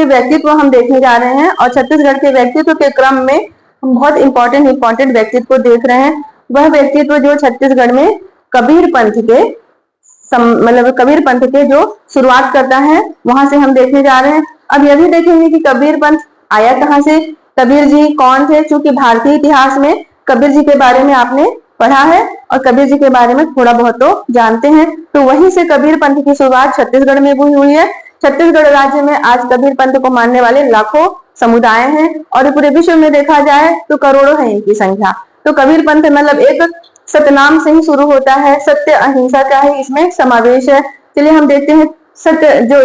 के व्यक्तित्व हम देखने जा रहे हैं, और छत्तीसगढ़ के व्यक्तित्व के क्रम में हम बहुत इंपॉर्टेंट व्यक्तित्व को देख रहे हैं। वह व्यक्तित्व जो छत्तीसगढ़ में कबीर पंथ के मतलब कबीर पंथ के जो शुरुआत करता है, वहां से हम देखने जा रहे हैं। अब यह भी देखेंगे कि कबीर पंथ आया कहाँ से, कबीर जी कौन थे, क्योंकि भारतीय इतिहास में कबीर जी के बारे में आपने पढ़ा है और कबीर जी के बारे में थोड़ा बहुत तो जानते हैं। तो वहीं से कबीर पंथ की शुरुआत छत्तीसगढ़ में हुई है। छत्तीसगढ़ राज्य में आज कबीर पंथ को मानने वाले लाखों समुदाय हैं, और पूरे विश्व में देखा जाए तो करोड़ों है इनकी संख्या। तो कबीर पंथ मतलब एक सतनाम से ही शुरू होता है, सत्य अहिंसा का ही इसमें समावेश है। चलिए हम देखते हैं सत्य जो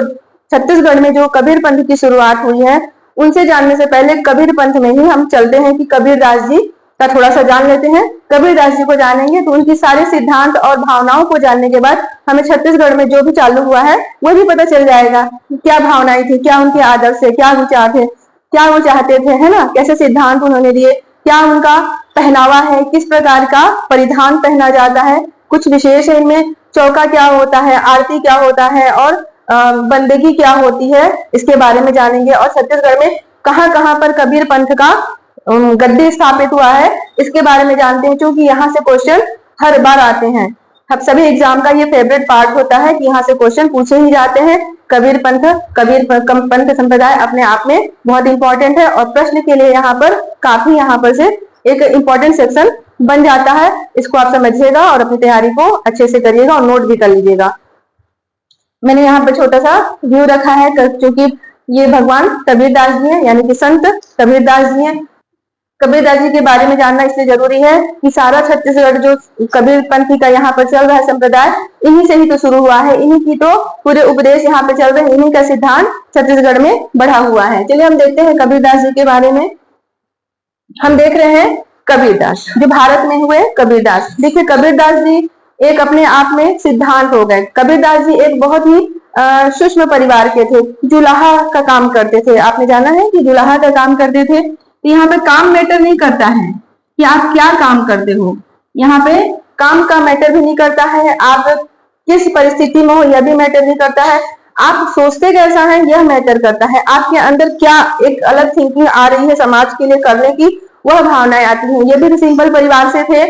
छत्तीसगढ़ में जो कबीर पंथ की शुरुआत हुई है, उनसे जानने से पहले कबीर पंथ में ही हम चलते हैं कि कबीरदास जी का थोड़ा सा जान लेते हैं। कबीरदास जी को जानेंगे तो उनकी सारे सिद्धांत और भावनाओं को जानने के बाद हमें छत्तीसगढ़ में जो भी चालू हुआ है वो भी पता चल जाएगा, क्या भावनाएं थी, क्या उनके आदर्श थे, क्या विचार थे, क्या वो चाहते थे, है ना, कैसे सिद्धांत उन्होंने दिए, क्या उनका पहनावा है, किस प्रकार का परिधान पहना जाता है, कुछ विशेष है इनमें, चौका क्या होता है, आरती क्या होता है, और बंदगी क्या होती है, इसके बारे में जानेंगे। और छत्तीसगढ़ में कहां कहां पर कबीर पंथ का गद्दी स्थापित हुआ है, इसके बारे में जानते हैं, क्योंकि यहाँ से क्वेश्चन हर बार आते हैं। अब सभी एग्जाम का ये फेवरेट पार्ट होता है कि यहाँ से क्वेश्चन पूछे ही जाते हैं। कबीर पंथ संप्रदाय अपने आप में बहुत इंपॉर्टेंट है, और प्रश्न के लिए यहाँ पर से एक इंपॉर्टेंट सेक्शन बन जाता है। इसको आप समझिएगा और अपनी तैयारी को अच्छे से करिएगा और नोट भी कर लीजिएगा। मैंने यहाँ पर छोटा सा व्यू रखा है, क्योंकि ये भगवान कबीरदास जी हैं, यानी कि संत कबीरदास जी हैं। कबीरदास जी के बारे में जानना इसलिए जरूरी है कि सारा छत्तीसगढ़ जो कबीर पंथी का यहाँ पर चल रहा है संप्रदाय, इन्हीं से ही तो शुरू हुआ है, इन्हीं की तो पूरे उपदेश यहाँ पे चल रहे हैं, इन्हीं का सिद्धांत छत्तीसगढ़ में बढ़ा हुआ है। चलिए हम देखते हैं कबीरदास जी के बारे में। हम देख रहे हैं कबीरदास जो भारत में हुए कबीरदास। देखिए कबीरदास जी एक अपने आप में सिद्धांत हो गए। कबीरदास जी एक बहुत ही सूक्ष्म परिवार के थे, जुलाहा का काम करते थे। आपने जाना है कि जुलाहा का काम करते थे। तो यहाँ पे काम मैटर नहीं करता है कि आप क्या काम करते हो, यहाँ पे काम का मैटर भी नहीं करता है, आप किस परिस्थिति में हो यह भी मैटर नहीं करता है, आप सोचते कैसा है यह मैटर करता है, आपके अंदर क्या एक अलग थिंकिंग आ रही है समाज के लिए करने की, वह भावनाएं आती हैं। ये भी सिंपल परिवार से थे,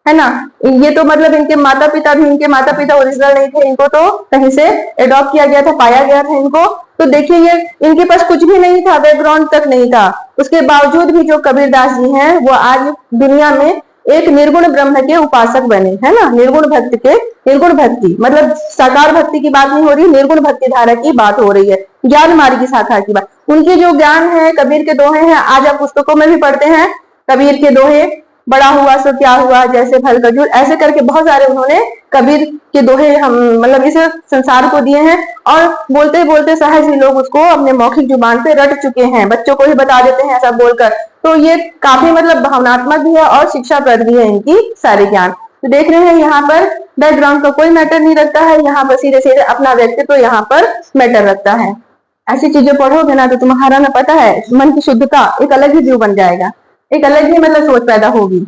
है ना। ये तो मतलब इनके माता पिता ओरिजिनल नहीं थे, इनको तो कहीं से एडॉप्ट किया गया था, पाया गया था इनको। तो देखिए ये इनके पास कुछ भी नहीं था, बैकग्राउंड तक नहीं था, उसके बावजूद भी जो कबीरदास जी हैं वो आज दुनिया में एक निर्गुण ब्रह्म के उपासक बने, है ना। निर्गुण भक्ति मतलब साकार भक्ति की बात नहीं हो रही, निर्गुण भक्ति धारा की बात हो रही है, ज्ञान मार्ग की शाखा की बात। उनके जो ज्ञान है, कबीर के दोहे हैं, आज आप पुस्तकों में भी पढ़ते हैं कबीर के दोहे, बड़ा हुआ सो क्या हुआ, जैसे फल खजूर, ऐसे करके बहुत सारे उन्होंने कबीर के दोहे हम मतलब इस संसार को दिए हैं। और बोलते बोलते सहज ही लोग उसको अपने मौखिक जुबान पे रट चुके हैं, बच्चों को ही बता देते हैं ऐसा बोलकर। तो ये काफी मतलब भावनात्मक भी है और शिक्षाप्रद भी है इनकी सारे ज्ञान। तो देख रहे हैं यहाँ पर बैकग्राउंड का कोई मैटर नहीं रखता है, यहाँ पर सीधे सीधे अपना व्यक्तित्व तो यहाँ पर मैटर रखता है। ऐसी चीजें पढ़ोगे ना तो तुम्हारा ना पता है मन की शुद्धता एक अलग ही व्यू बन जाएगा, एक अलग ही मतलब सोच पैदा होगी।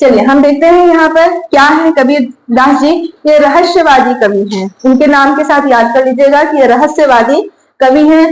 चलिए हम देखते हैं यहाँ पर क्या है कबीरदास जी। ये रहस्यवादी कवि हैं, इनके नाम के साथ याद कर लीजिएगा कि ये रहस्यवादी कवि हैं,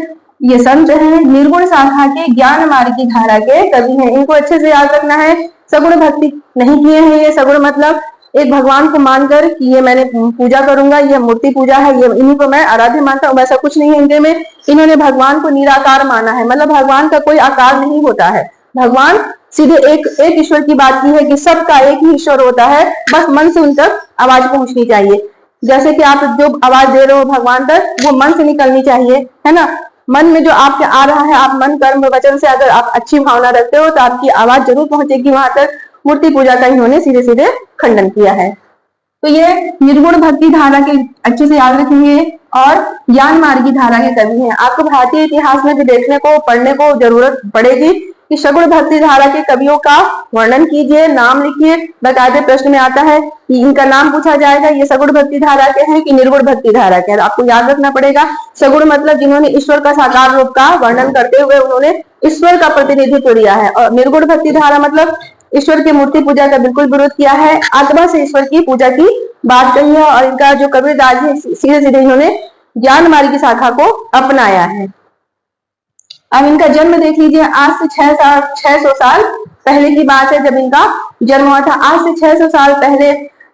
ये संत हैं, निर्गुण शाखा के ज्ञान मार्ग की धारा के कवि हैं। इनको अच्छे से याद रखना है। सगुण भक्ति नहीं किए हैं ये, सगुण मतलब एक भगवान को मानकर कि ये मैंने पूजा करूंगा, ये मूर्ति पूजा है, ये इन्हीं को मैं आराध्य मानता हूँ, वैसा कुछ नहीं है इनके में। इन्होंने भगवान को निराकार माना है, मतलब भगवान का कोई आकार नहीं होता है, भगवान सीधे एक ईश्वर की बात की है कि सबका एक ही ईश्वर होता है, बस मन से उन तक आवाज पहुंचनी चाहिए। जैसे कि आप जो आवाज दे रहे हो भगवान तक, वो मन से निकलनी चाहिए, है ना। मन में जो आपके आ रहा है, आप मन कर्म वचन से अगर आप अच्छी भावना रखते हो तो आपकी आवाज जरूर पहुंचेगी वहां तक। मूर्ति पूजा का इन्होंने सीधे सीधे खंडन किया है। तो ये निर्गुण भक्ति धारा के अच्छे से याद रखेंगे और ज्ञान मार्गी धारा के कवि हैं। आपको भारतीय इतिहास में भी देखने को पढ़ने को जरूरत पड़ेगी कि सगुण भक्ति धारा के कवियों का वर्णन कीजिए, नाम लिखिए। बकायदे प्रश्न में आता है कि इनका नाम पूछा जाएगा, ये सगुण भक्ति धारा के हैं कि निर्गुण भक्ति धारा के हैं। आपको याद रखना पड़ेगा सगुण मतलब जिन्होंने ईश्वर का साकार रूप का वर्णन करते हुए उन्होंने ईश्वर का प्रतिनिधित्व दिया है, और निर्गुण भक्ति धारा मतलब ईश्वर की मूर्ति पूजा का बिल्कुल विरोध किया है, आत्मा से ईश्वर की पूजा की बात कही है। और इनका जो कबीरदास है सीधे सीधे इन्होंने ज्ञान मार्ग की शाखा को अपनाया है। अब इनका जन्म देख लीजिए, आज से 600 साल पहले की बात है जब इनका जन्म हुआ था। आज से 600 साल पहले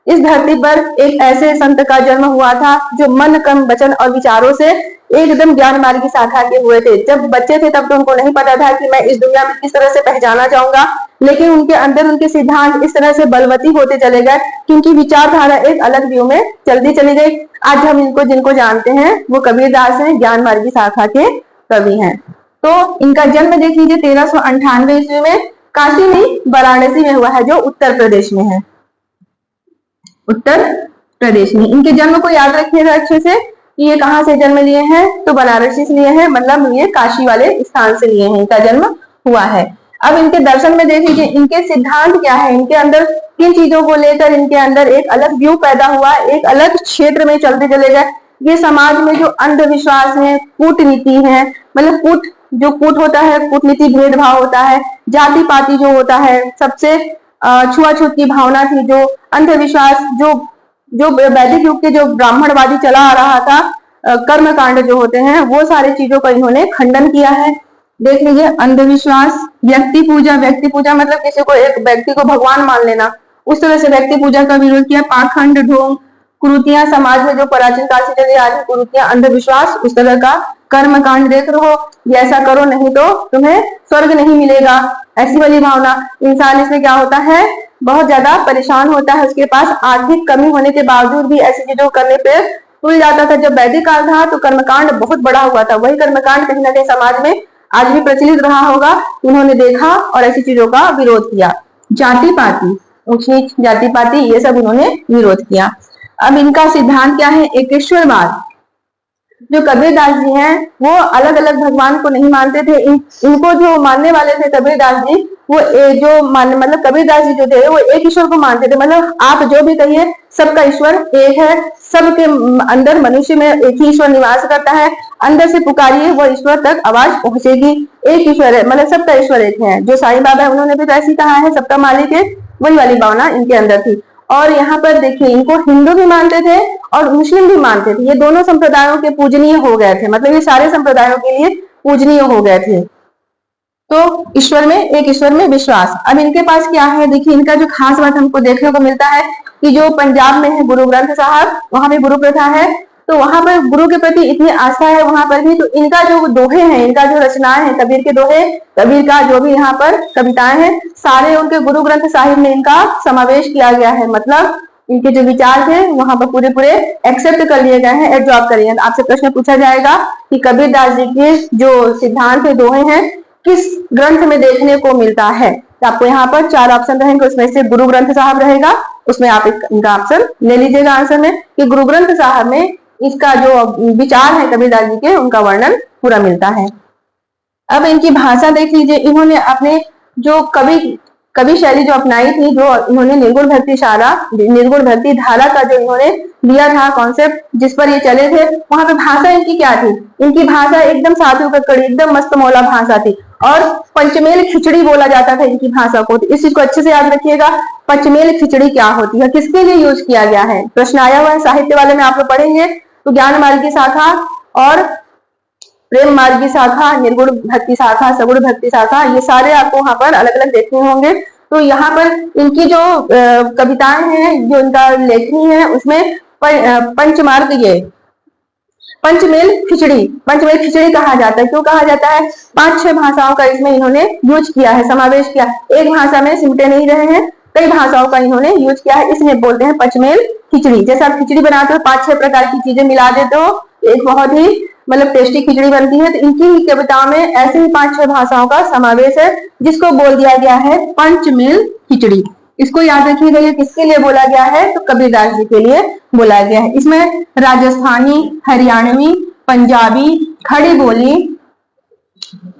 इस धरती पर एक ऐसे संत का जन्म हुआ था जो मन कर्म वचन और विचारों से एकदम ज्ञान मार्ग की शाखा के हुए थे। जब बच्चे थे तब तो उनको नहीं पता था कि मैं इस दुनिया में किस तरह से पहचाना जाऊंगा, लेकिन उनके अंदर उनके सिद्धांत इस तरह से बलवती होते चले गए कि उनकी विचारधारा एक अलग व्यू में चलती चली गई। आज हम इनको जिनको जानते हैं वो कबीरदास हैं, ज्ञान मार्ग की शाखा के कवि हैं। तो इनका जन्म देख लीजिए 1398 ईस्वी में काशी नहीं वाराणसी में हुआ है, जो उत्तर प्रदेश में है, उत्तर प्रदेश में। इनके जन्म को याद रखिएगा अच्छे से कि ये कहाँ से जन्म लिए हैं, तो बनारसी से लिए हैं, मतलब ये काशी वाले स्थान से लिए हैं, इनका जन्म हुआ है। अब इनके दर्शन में देख लीजिए इनके सिद्धांत क्या है, इनके अंदर किन चीजों को लेकर इनके अंदर एक अलग व्यू पैदा हुआ, एक अलग क्षेत्र में चलते चले गए। ये समाज में जो अंधविश्वास है, कूटनीति है, मतलब कूट होता है, कूटनीति भेदभाव होता है, जाति पाति जो होता है, सबसे छुआछूत की भावना थी, जो अंधविश्वास, जो वैदिक युग के जो ब्राह्मणवादी चला आ रहा था, कर्म कांड जो होते हैं, वो सारी चीजों का इन्होंने खंडन किया है। देख लीजिए अंधविश्वास, व्यक्ति पूजा मतलब किसी को, एक व्यक्ति को भगवान मान लेना, उस तरह से व्यक्ति पूजा का विरोध किया। पाखंड, ढोंग, कुरीतियां, समाज में जो प्राचीन काल से चली आ रही कुरीतियां, अंधविश्वास, उस तरह का कर्म कांड देख रहे हो, ये ऐसा करो नहीं तो तुम्हें स्वर्ग नहीं मिलेगा, ऐसी वाली भावना। इंसान इसमें क्या होता है, बहुत ज्यादा परेशान होता है, उसके पास आर्थिक कमी होने के बावजूद भी ऐसी चीजों करने पे तुल जाता था। जब वैदिक काल था तो कर्मकांड बहुत बड़ा हुआ था, वही कर्मकांड कहीं ना कहीं समाज में आज भी प्रचलित रहा होगा। उन्होंने देखा और ऐसी चीजों का विरोध किया। जाति पाति, ऊंच नीच, जाति पाति, ये सब उन्होंने विरोध किया। अब इनका सिद्धांत क्या है, एकेश्वरवाद। जो कबीरदास जी हैं वो अलग अलग भगवान को नहीं मानते थे। इनको जो मानने वाले थे कबीरदास जी, वो मतलब कबीरदास जी जो थे वो एक ईश्वर को मानते थे। मतलब आप जो भी कहिए, सबका ईश्वर एक है, सबके अंदर मनुष्य में एक ही ईश्वर निवास करता है, अंदर से पुकारिए वो ईश्वर तक आवाज पहुंचेगी। एक ईश्वर है, मतलब सबका ईश्वर एक है। जो साईं बाबा है उन्होंने भी तो ऐसी कहा है, सबका मालिक है, वही वाली भावना इनके अंदर थी। और यहाँ पर देखिए इनको हिंदू भी मानते थे और मुस्लिम भी मानते थे। ये दोनों संप्रदायों के पूजनीय हो गए थे, मतलब ये सारे संप्रदायों के लिए पूजनीय हो गए थे। तो ईश्वर में, एक ईश्वर में विश्वास। अब इनके पास क्या है, देखिए इनका जो खास बात हमको देखने को मिलता है कि जो पंजाब में है गुरु ग्रंथ साहब, वहां पे गुरु प्रथा है, तो वहां पर गुरु के प्रति इतनी आस्था है वहां पर भी। तो इनका जो दोहे हैं, इनका जो रचनाएं हैं, कबीर के दोहे, कबीर का जो भी यहाँ पर कविताएं हैं, सारे उनके गुरु ग्रंथ साहिब में इनका समावेश किया गया है। मतलब इनके जो विचार थे वहां पर पूरे पूरे एक्सेप्ट कर लिए गए हैं, एब्जॉर्ब कर लिए हैं। आपसे प्रश्न पूछा जाएगा कि कबीरदास जी के जो सिद्धांत है, दोहे हैं, किस ग्रंथ में देखने को मिलता है। तो आपको यहाँ पर 4 ऑप्शन रहेंगे, उसमें से गुरु ग्रंथ साहब रहेगा, उसमें आप इनका ऑप्शन ले लीजिएगा आंसर में कि गुरु ग्रंथ साहब में इसका जो विचार है कबीरदास जी के, उनका वर्णन पूरा मिलता है। अब इनकी भाषा देख लीजिए, इन्होंने अपने जो कवि शैली जो अपनाई थी, जो इन्होंने निर्गुण भक्ति धारा का जो इन्होंने दिया था कॉन्सेप्ट, जिस पर ये चले थे, वहां पे भाषा इनकी क्या थी, इनकी भाषा एकदम साधु कड़ी, एकदम मस्त मौला भाषा थी। और पंचमेल खिचड़ी बोला जाता था इनकी भाषा को। इस चीज को अच्छे से याद रखिएगा, पंचमेल खिचड़ी क्या होती है, किसके लिए यूज किया गया है। प्रश्न आया हुआ है साहित्य वाले में, आप लोग पढ़ेंगे तो ज्ञान मार्ग की शाखा और प्रेम मार्ग की शाखा, निर्गुण भक्ति शाखा, सगुण भक्ति शाखा, ये सारे आपको वहां पर अलग अलग देखने होंगे। तो यहाँ पर इनकी जो कविताएं हैं, जो इनका लेखनी है, उसमें पंचमार्ग, ये पंचमेल खिचड़ी कहा जाता है। क्यों कहा जाता है, 5-6 भाषाओं का इसमें इन्होंने यूज किया है, समावेश किया। एक भाषा में सिमटे नहीं रहे हैं, कई भाषाओं का इन्होंने यूज किया है, इसलिए बोलते हैं पंचमेल खिचड़ी। जैसे आप खिचड़ी बनाते हो, 5-6 प्रकार की चीजें मिला देते हो, एक बहुत ही मतलब टेस्टी खिचड़ी बनती है। तो इनकी कविताओं में ऐसे ही 5-6 भाषाओं का समावेश है, जिसको बोल दिया गया है पंचमेल खिचड़ी। इसको याद रखिएगा, ये किसके लिए बोला गया है, तो कबीरदास जी के लिए बोला गया है। इसमें राजस्थानी, हरियाणवी, पंजाबी, खड़ी बोली,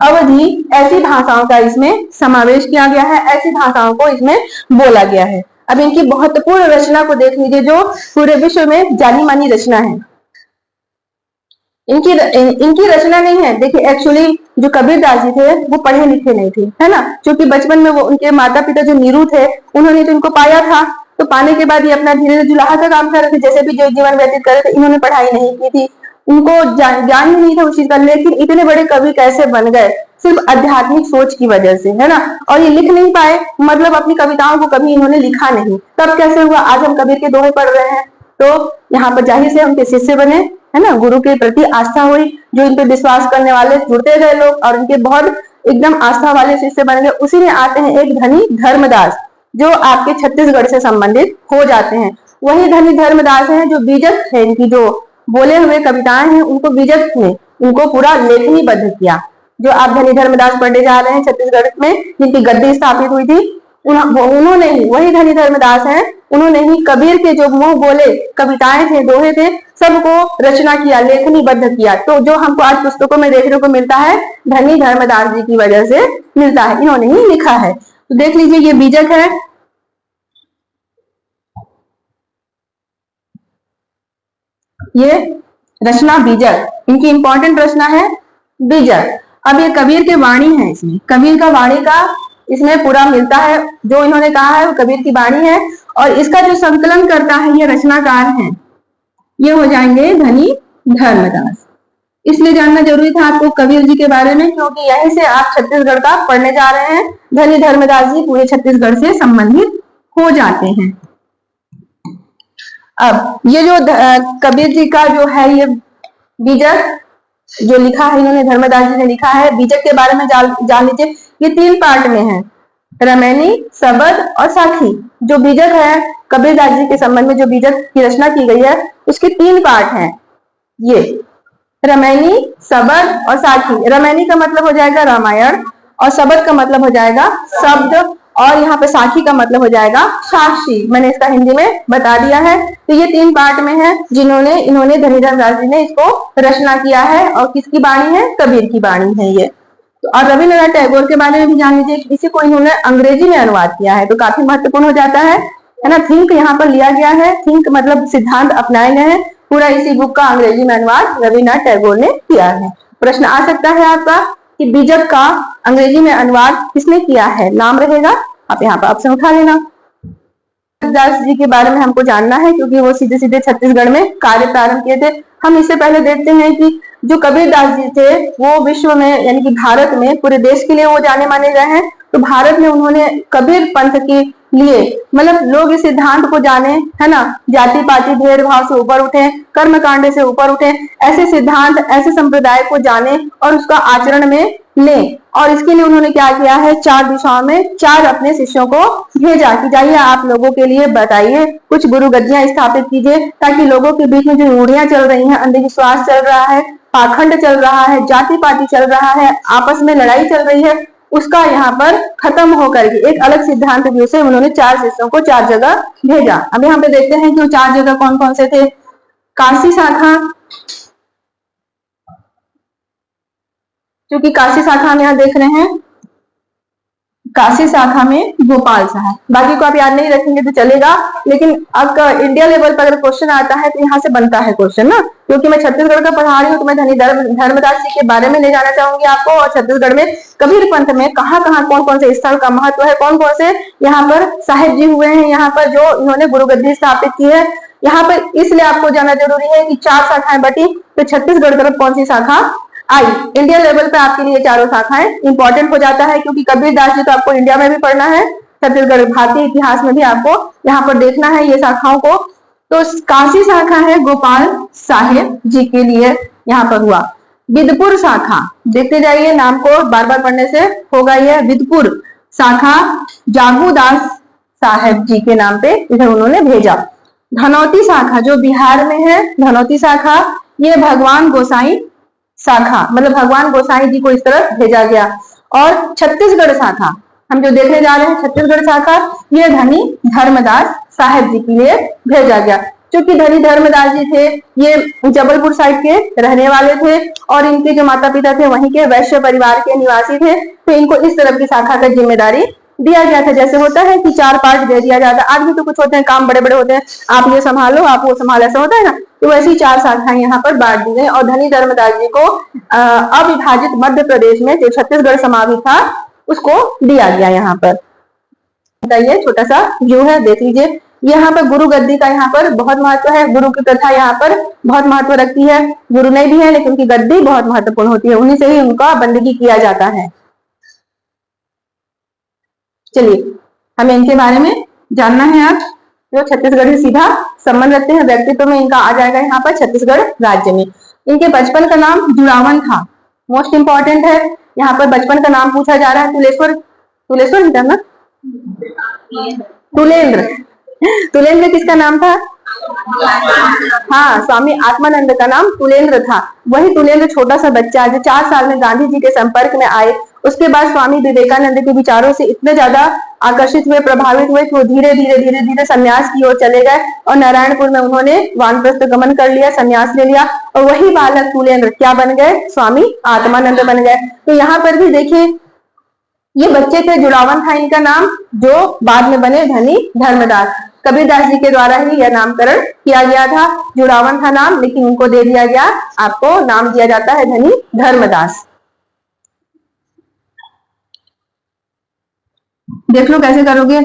अवधी, ऐसी भाषाओं का इसमें समावेश किया गया है, ऐसी भाषाओं को इसमें बोला गया है। अब इनकी महत्वपूर्ण रचना को देख लीजिए, जो पूरे विश्व में जानी मानी रचना है। इनकी रचना नहीं है। देखिए एक्चुअली जो कबीरदास जी थे वो पढ़े लिखे नहीं थे, है ना, क्योंकि बचपन में वो उनके माता पिता जो नीरू थे, उन्होंने तो इनको पाया था, तो पाने के बाद ये अपना धीरे धीरे जुलाहा का काम कर रहे थे, जैसे भी जो जीवन व्यतीत कर रहे थे। इन्होंने पढ़ाई नहीं की थी, उनको ज्ञान ही नहीं था उस चीज का, लेकिन इतने बड़े कवि कैसे बन गए, सिर्फ आध्यात्मिक सोच की वजह से, है ना। और ये लिख नहीं पाए, मतलब अपनी कविताओं को कभी इन्होंने लिखा नहीं, तब कैसे हुआ आज हम कबीर के दोहे पढ़ रहे हैं। तो यहाँ पर जाहिर से उनके शिष्य बने, है ना, गुरु के प्रति आस्था हुई, जो इन पे विश्वास करने वाले जुड़ते गए लोग और इनके बहुत एकदम आस्था वाले शिष्य बन गए। उसी में आते हैं एक धनी धर्मदास, जो आपके छत्तीसगढ़ से संबंधित हो जाते हैं। वही धनी धर्मदास हैं जो बीजक है, इनकी जो बोले हुए कविताएं हैं उनको बीजक ने उनको पूरा लेखनीबद्ध किया। जो आप धनी धर्मदास पढ़ने जा रहे हैं छत्तीसगढ़ में, जिनकी गद्दी स्थापित हुई थी, उन्होंने ही, वही धनी धर्मदास हैं, उन्होंने ही कबीर के जो मुंह बोले कविताएं थे, दोहे थे, सबको रचना किया, लेखनीबद्ध किया। तो जो हमको आज पुस्तकों में देखने को मिलता है, धनी धर्मदास जी की वजह से मिलता है, इन्होंने ही लिखा है। तो देख लीजिए ये बीजक है, ये रचना बीजक, इनकी इंपॉर्टेंट रचना है बीजक। अब ये कबीर के वाणी है, इसमें कबीर का वाणी का इसमें पूरा मिलता है, जो इन्होंने कहा है वो कबीर की वाणी है। और इसका जो संकलन करता है ये रचनाकार है, ये हो जाएंगे धनी धर्मदास। इसलिए जानना जरूरी था आपको कबीर जी के बारे में, क्योंकि यहीं से आप छत्तीसगढ़ का पढ़ने जा रहे हैं। धनी धर्मदास जी पूरे छत्तीसगढ़ से संबंधित हो जाते हैं। अब ये जो कबीर जी का जो है ये बीजक जो लिखा है, इन्होंने धर्मदास जी ने लिखा है, बीजक के बारे में जान लीजिए। ये 3 पार्ट में है, रमैनी, सबद और साखी। जो बीजक है कबीरदास जी के संबंध में, जो बीजक की रचना की गई है, उसके 3 पार्ट हैं, ये रमैनी, सबद और साखी। रमैनी का मतलब हो जाएगा रामायण, और सबद का मतलब हो जाएगा शब्द, और यहाँ पे साखी का मतलब हो जाएगा साक्षी। मैंने इसका हिंदी में बता दिया है। तो ये 3 पार्ट में है, इन्होंने धनी धर्मदास जी ने इसको रचना किया है। और किसकी वाणी है? कबीर की वाणी है ये। तो और रविन्द्रनाथ टैगोर के बारे में भी जान लीजिए, इसी को इन्होंने अंग्रेजी में अनुवाद किया है, तो काफी महत्वपूर्ण हो जाता है ना। थिंक यहाँ पर लिया गया है, थिंक मतलब सिद्धांत अपनाए गए हैं। पूरा इसी बुक का अंग्रेजी में अनुवाद रविन्द्रनाथ टैगोर ने किया है। प्रश्न आ सकता है आपका कि बीजक का अंग्रेजी में अनुवाद किसने किया है, नाम रहेगा, आप यहाँ पर ऑप्शन उठा लेना। दास जी के बारे में हमको जानना है, क्योंकि वो सीधे सीधे छत्तीसगढ़ में कार्य प्रारंभ किए थे। हम इससे पहले देखते हैं कि जो कबीरदास जी थे वो विश्व में, यानी कि भारत में, पूरे देश के लिए वो जाने माने गए हैं। तो भारत में उन्होंने कबीर पंथ के लिए, मतलब लोग इस सिद्धांत को जाने, है ना, जाति पाति भेदभाव से ऊपर उठे, कर्म कांड से ऊपर उठे, ऐसे सिद्धांत, ऐसे संप्रदाय को जाने और उसका आचरण में ले। और इसके लिए उन्होंने क्या किया है, 4 दिशाओं में 4 अपने शिष्यों को भेजा कि जाइए आप लोगों के लिए बताइए, कुछ गुरु गद्दियां स्थापित कीजिए, ताकि लोगों के बीच में जो रूढ़ियां चल रही हैं, अंधविश्वास चल रहा है, पाखंड चल रहा है, जाति पाति चल रहा है, आपस में लड़ाई चल रही है, उसका यहाँ पर खत्म होकर के एक अलग सिद्धांत व्यू से उन्होंने 4 शिष्यों को 4 जगह भेजा। अब यहाँ पे देखते हैं कि वो 4 जगह कौन कौन से थे। काशी शाखा, क्योंकि काशी शाखा में यहाँ देख रहे हैं, काशी शाखा में गोपाल साहब, बाकी को आप याद नहीं रखेंगे तो चलेगा, लेकिन अब इंडिया लेवल पर अगर क्वेश्चन आता है तो यहाँ से बनता है क्वेश्चन ना। क्योंकि मैं छत्तीसगढ़ का पढ़ा रही हूँ तो मैं धनी धर्मदास जी के बारे में ले जाना चाहूंगी आपको, और छत्तीसगढ़ में कबीर पंथ में कहाँ कहाँ कौन कौन से स्थल का महत्व है, कौन कौन से यहाँ पर साहेब जी हुए हैं, यहाँ पर जो इन्होंने गुरु गद्दी स्थापित की है। यहाँ पर इसलिए आपको जानना जरूरी है कि 4 शाखाएं बटी, तो छत्तीसगढ़ तरफ कौन सी शाखा आई। इंडिया लेवल पे आपके लिए 4 शाखाएं इंपॉर्टेंट हो जाता है, क्योंकि कबीरदास जी तो आपको इंडिया में भी पढ़ना है, छत्तीसगढ़ भारतीय इतिहास में भी आपको यहाँ पर देखना है ये शाखाओं को। तो काशी शाखा है गोपाल साहेब जी के लिए यहाँ पर हुआ। विदपुर शाखा, देखते जाइए, नाम को बार बार पढ़ने से होगा। ये विदपुर शाखा जागूदास साहेब जी के नाम पे इधर उन्होंने भेजा। धनौती शाखा जो बिहार में है, धनौती शाखा, ये भगवान गोसाई शाखा, मतलब भगवान गोसाई जी को इस तरफ भेजा गया। और छत्तीसगढ़ शाखा हम जो देखने जा रहे हैं, छत्तीसगढ़ शाखा, ये धनी धर्मदास साहेब जी के लिए भेजा गया। क्योंकि धनी धर्मदास जी थे, ये जबलपुर साइड के रहने वाले थे, और इनके जो माता पिता थे वहीं के वैश्य परिवार के निवासी थे, तो इनको इस तरफ की शाखा का जिम्मेदारी दिया गया था। जैसे होता है कि 4 पार्ट दे दिया जाता है, आज भी तो कुछ होते हैं, काम बड़े बड़े होते हैं, आप ये संभालो, आप वो संभालो, ऐसा होता है ना। तो वैसी 4 शाखाएं यहाँ पर बांट दी गई, और धनी धर्मदास जी को अविभाजित मध्य प्रदेश में जो छत्तीसगढ़ समावित था उसको दिया गया। यहाँ पर ये छोटा सा व्यू है, देख लीजिए। यहाँ पर गुरु गद्दी का यहाँ पर बहुत महत्व है। गुरु की प्रथा यहाँ पर बहुत महत्व रखती है। गुरु नहीं भी है लेकिन उनकी गद्दी बहुत महत्वपूर्ण होती है, उन्हीं से ही उनका बंदगी किया जाता है। चलिए हमें इनके बारे में जानना है। अब जो छत्तीसगढ़ से सीधा संबंध रखते हैं, व्यक्तित्व में इनका आ जाएगा यहाँ पर छत्तीसगढ़ राज्य में। इनके बचपन का नाम जुड़ावन था, मोस्ट इंपॉर्टेंट है। यहाँ पर बचपन का नाम पूछा जा रहा है, तुलेश्वर, तुलेश्वर था ना, तुलेंद्र। तुलेंद्र किसका नाम था? हाँ, स्वामी आत्मानंद का नाम तुलेंद्र था। वही तुलेंद्र छोटा सा बच्चा जो 4 साल में गांधी जी के संपर्क में आए, उसके बाद स्वामी विवेकानंद के विचारों से इतने ज्यादा आकर्षित हुए, प्रभावित हुए कि वो धीरे धीरे धीरे धीरे संन्यास की ओर चले गए और नारायणपुर में उन्होंने वानप्रस्थ गमन कर लिया, संन्यास ले लिया और वही बालक तुलेंद्र क्या बन गए? स्वामी आत्मानंद बन गए। तो यहाँ पर भी देखिए ये बच्चे थे, जुड़ावन था इनका नाम, जो बाद में बने धनी धर्मदास। कबीरदास जी के द्वारा ही यह नामकरण किया गया था। जुड़ावन था नाम, लेकिन उनको दे दिया गया, आपको नाम दिया जाता है धनी धर्मदास। देख लो कैसे करोगे।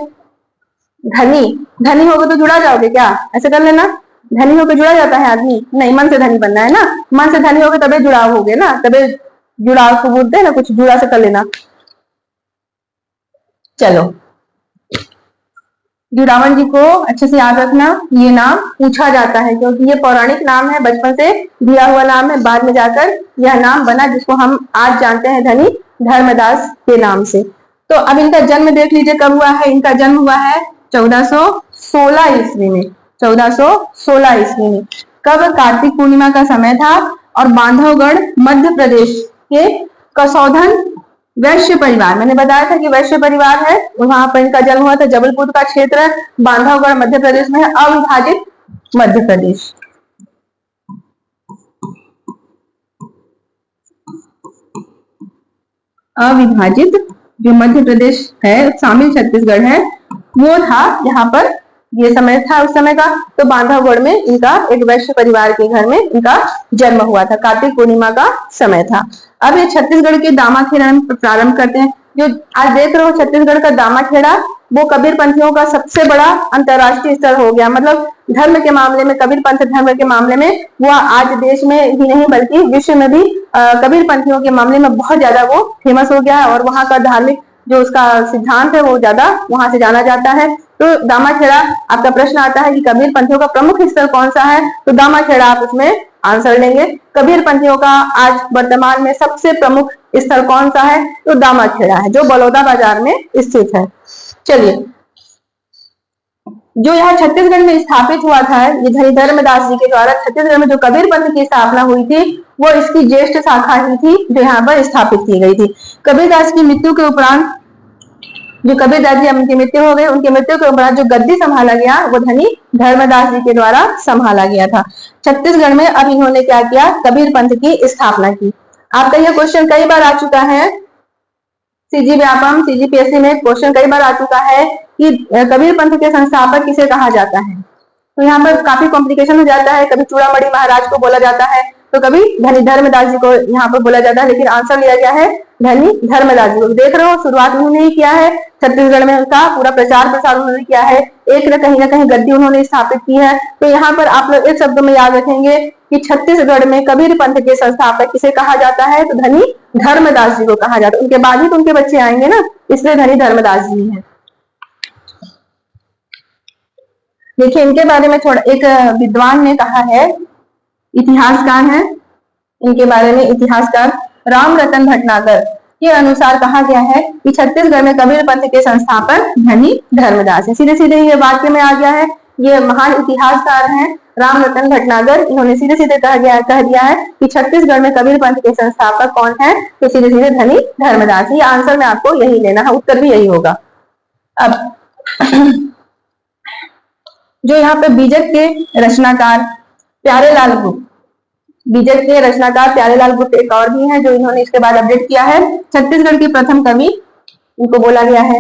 धनी, धनी होगे तो जुड़ा जाओगे क्या? ऐसे कर लेना। धनी होकर जुड़ा जाता है आदमी? नहीं, मन से धनी बनना है ना। मन से धनी होगे तबे जुड़ाव होगे ना, तबे जुड़ाव को बोलते हैं ना, कुछ जुड़ा से कर लेना। चलो, जुड़ावन जी को अच्छे से याद रखना, ये नाम पूछा जाता है क्योंकि ये पौराणिक नाम है, बचपन से दिया हुआ नाम है, बाद में जाकर यह नाम बना जिसको हम आज जानते हैं धनी धर्मदास के नाम से। तो अब इनका जन्म देख लीजिए कब हुआ है। इनका जन्म हुआ है 1416 ईस्वी में। 1416 ईस्वी में। कब? कार्तिक पूर्णिमा का समय था और बांधवगढ़ मध्य प्रदेश के कसौधन वैश्य परिवार, मैंने बताया था कि वैश्य परिवार है, वहां पर इनका जन्म हुआ था। जबलपुर का क्षेत्र बांधवगढ़ मध्य प्रदेश में है, अविभाजित मध्य प्रदेश। अविभाजित जो मध्य प्रदेश है, शामिल छत्तीसगढ़ है, वो था यहाँ पर, ये समय था उस समय का। तो बांधवगढ़ में इनका एक वैश्य परिवार के घर में इनका जन्म हुआ था। कार्तिक पूर्णिमा का समय था। अब ये छत्तीसगढ़ के दामाखेड़ा में प्रारंभ करते हैं। जो आज देख रहे हो छत्तीसगढ़ का दामाखेड़ा, वो कबीर पंथियों का सबसे बड़ा अंतरराष्ट्रीय स्तर हो गया। मतलब धर्म के मामले में, कबीर पंथ धर्म के मामले में वो आज देश में ही नहीं बल्कि विश्व में भी कबीर पंथियों के मामले में बहुत ज्यादा वो फेमस हो गया है और वहां का धार्मिक जो उसका सिद्धांत है वो ज्यादा वहां से जाना जाता है। तो दामाखेड़ा, आपका प्रश्न आता है कि कबीर पंथियों का प्रमुख स्थल कौन सा है, तो दामाखेड़ा आप उसमें आंसर लेंगे। कबीर पंथियों का आज वर्तमान में सबसे प्रमुख स्थल कौन सा है, तो दामाखेड़ा है, जो बलौदा बाजार में स्थित है। चलिए, जो यहाँ छत्तीसगढ़ में स्थापित हुआ था, ये धनी धर्मदास जी के द्वारा छत्तीसगढ़ में जो कबीर पंथ की स्थापना हुई थी, वो इसकी ज्येष्ठ शाखा ही थी जो यहाँ पर स्थापित की गई थी। कबीरदास की मृत्यु के उपरांत, जो कबीरदास जी उनकी मृत्यु हो गई, उनकी मृत्यु के उपरांत जो गद्दी संभाला गया वो धनी धर्मदास जी के द्वारा संभाला गया था। छत्तीसगढ़ में अब इन्होंने क्या किया, कबीर पंथ की स्थापना की। आपका यह क्वेश्चन कई बार आ चुका है, सीजी व्यापम, सीजीपीएससी में क्वेश्चन कई बार आ चुका है कि कबीर पंथ के संस्थापक किसे कहा जाता है। तो यहाँ पर काफी कॉम्प्लिकेशन हो जाता है, कभी चूड़ामणि महाराज को बोला जाता है, तो कभी धनी धर्मदास जी को यहाँ पर बोला जाता है, लेकिन आंसर लिया गया है धनी धर्मदास जी को। देख रहे हो, शुरुआत उन्होंने ही किया है, छत्तीसगढ़ में उनका पूरा प्रचार प्रसार उन्होंने किया है, एक न कहीं गद्दी उन्होंने स्थापित की है। तो यहाँ पर आप लोग एक शब्द में याद रखेंगे कि छत्तीसगढ़ में कबीर पंथ के संस्थापक किसे कहा जाता है, तो धनी धर्मदास जी को कहा जाता है। उनके बाद ही तो उनके बच्चे आएंगे ना, इसलिए धनी धर्मदास जी है। देखिए, इनके बारे में थोड़ा एक विद्वान ने कहा है, इतिहासकार है, इनके बारे में इतिहासकार राम रतन भटनागर के अनुसार कहा गया है कि छत्तीसगढ़ में कबीर पंथ के संस्थापक धनी धर्मदास है। सीधे सीधे ये वाक्य में आ गया है। ये महान इतिहासकार हैं राम रतन भटनागर, इन्होंने सीधे सीधे कह दिया है कि छत्तीसगढ़ में कबीर पंथ के संस्थापक कौन है, तो सीधे सीधे धनी धर्मदास। ये आंसर में आपको यही लेना है, उत्तर भी यही होगा। अब जो यहाँ पे बीजक के रचनाकार प्यारेलाल गुप्त, बीजक के रचनाकार प्यारेलाल गुप्त एक और भी है जो इन्होंने इसके बाद अपडेट किया है। छत्तीसगढ़ की प्रथम कवि इनको बोला गया है।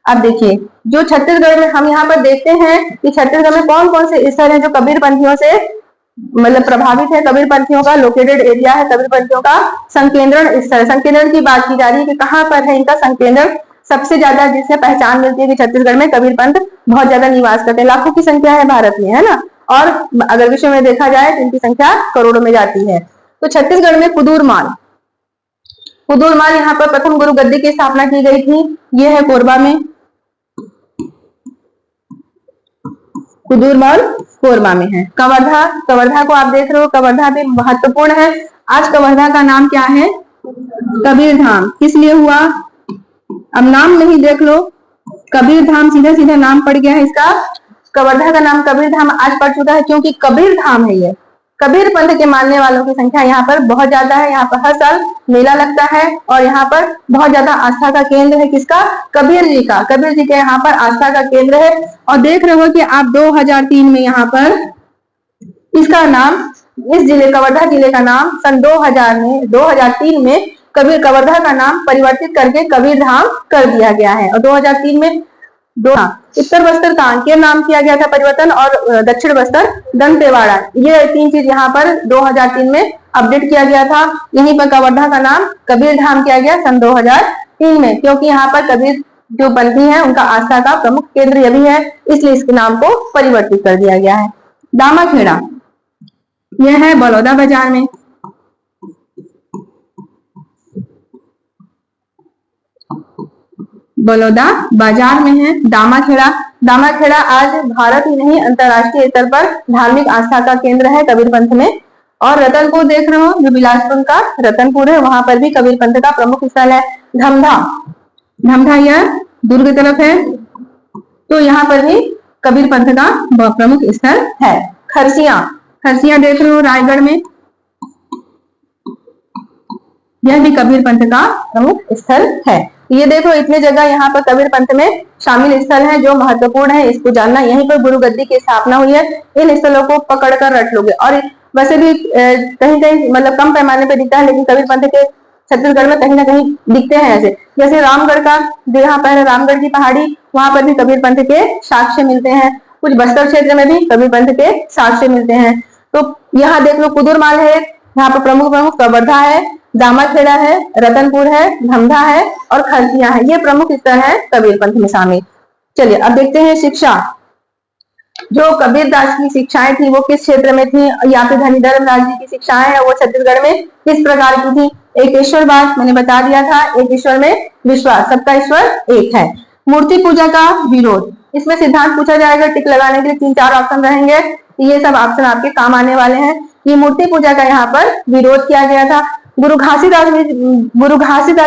अब देखिए, जो छत्तीसगढ़ में हम यहाँ पर देखते हैं कि छत्तीसगढ़ में कौन कौन से स्थल हैं जो कबीर पंथियों से मतलब प्रभावित है, कबीर पंथियों का लोकेटेड एरिया है, कबीर पंथियों का संकेंद्रण स्थल। संकेंद्रण की बात की जा रही है कि कहाँ पर है इनका संकेंद्रण सबसे ज्यादा जिससे पहचान मिलती है कि छत्तीसगढ़ में कबीर पंथ बहुत ज्यादा निवास करते हैं, लाखों की संख्या है भारत में, है ना। और अगर विश्व में देखा जाए तो इनकी संख्या करोड़ों में जाती है। तो छत्तीसगढ़ में कुदूरमाल, कुदूरमाल यहाँ पर प्रथम गुरु गद्दी की स्थापना की गई थी, ये है कोरबा में। कुदूरमाल कोरबा में है। कवर्धा, कवर्धा को आप देख रहे हो, कवर्धा भी महत्वपूर्ण है। आज कवर्धा का नाम क्या है? कबीर धाम। किस लिए हुआ? अब नाम नहीं देख लो, कबीर धाम सीधा सीधा नाम पड़ गया है इसका। कवर्धा का नाम कबीर धाम आज पड़ चुका है क्योंकि कबीर धाम है ये। कबीर पंथ के मानने वालों की संख्या यहाँ पर बहुत ज्यादा है। यहाँ पर हर साल मेला लगता है और यहाँ पर बहुत ज्यादा आस्था का केंद्र है। किसका? कबीर जी का। कबीर जी के यहाँ पर आस्था का केंद्र है। और देख रहे हो कि आप 2003 में यहाँ पर इसका नाम, इस जिले कवर्धा जिले का नाम सन 2003 में कबीर कवर्धा का नाम परिवर्तित करके कबीर धाम कर दिया गया है। और 2003 में उत्तर बस्तर कांकेर नाम किया गया था परिवर्तन, और दक्षिण बस्तर दंतेवाड़ा, ये 3 चीज यहाँ पर 2003 में अपडेट किया गया था। यहीं पर कवर्धा का नाम कबीर धाम किया गया सन 2003 में, क्योंकि यहाँ पर कबीर जो पंथी है उनका आस्था का प्रमुख केंद्र यही है, इसलिए इसके नाम को परिवर्तित कर दिया गया है। दामाखेड़ा, यह है बलौदा बाजार में। बलौदा बाजार में है दामाखेड़ा। दामाखेड़ा आज भारत ही नहीं अंतरराष्ट्रीय स्तर पर धार्मिक आस्था का केंद्र है कबीर पंथ में। और रतनपुर देख रहे हो, जो बिलासपुर का रतनपुर है, वहां पर भी कबीर पंथ का प्रमुख स्थल है। धमधा, धमधा यह दुर्ग तरफ है, तो यहाँ पर भी कबीर पंथ का प्रमुख स्थल है। खरसिया, खरसिया देख रहे हो रायगढ़ में, यह भी कबीर पंथ का प्रमुख स्थल है। ये देखो इतने जगह यहाँ पर कबीर पंथ में शामिल स्थल हैं जो महत्वपूर्ण है, इसको जानना। यहीं पर गुरु गद्दी की स्थापना हुई है। इन स्थलों को पकड़कर रट लोगे। और वैसे भी कहीं कहीं मतलब कम पैमाने पर दिखता है, लेकिन कबीर पंथ के छत्तीसगढ़ में कहीं ना कहीं दिखते हैं ऐसे। जैसे रामगढ़ का, जो यहाँ पर रामगढ़ की पहाड़ी, वहां पर भी कबीर पंथ के साक्ष्य मिलते हैं। कुछ बस्तर क्षेत्र में भी कबीर पंथ के साक्ष्य मिलते हैं। तो यहाँ देख लो कुदूरमाल है, यहाँ पर प्रमुख कवर्धा है, दामाखेड़ा है, रतनपुर है, धमधा है और खरसिया है। ये प्रमुख स्थल है कबीर पंथ में शामिल। चलिए अब देखते हैं शिक्षा। जो कबीर दास की शिक्षाएं थी वो किस क्षेत्र में थी, या फिर धनीधर राज जी की शिक्षाएं है वो छत्तीसगढ़ में किस प्रकार की थी। एक ईश्वरवाद मैंने बता दिया था, एक ईश्वर में विश्वास, सबका ईश्वर एक है। मूर्ति पूजा का विरोध, इसमें सिद्धांत पूछा जाएगा। टिक लगाने के लिए 3-4 ऑप्शन रहेंगे, ये सब ऑप्शन आपके काम आने वाले हैं। ये मूर्ति पूजा का यहाँ पर विरोध किया गया था। गुरु घासीदास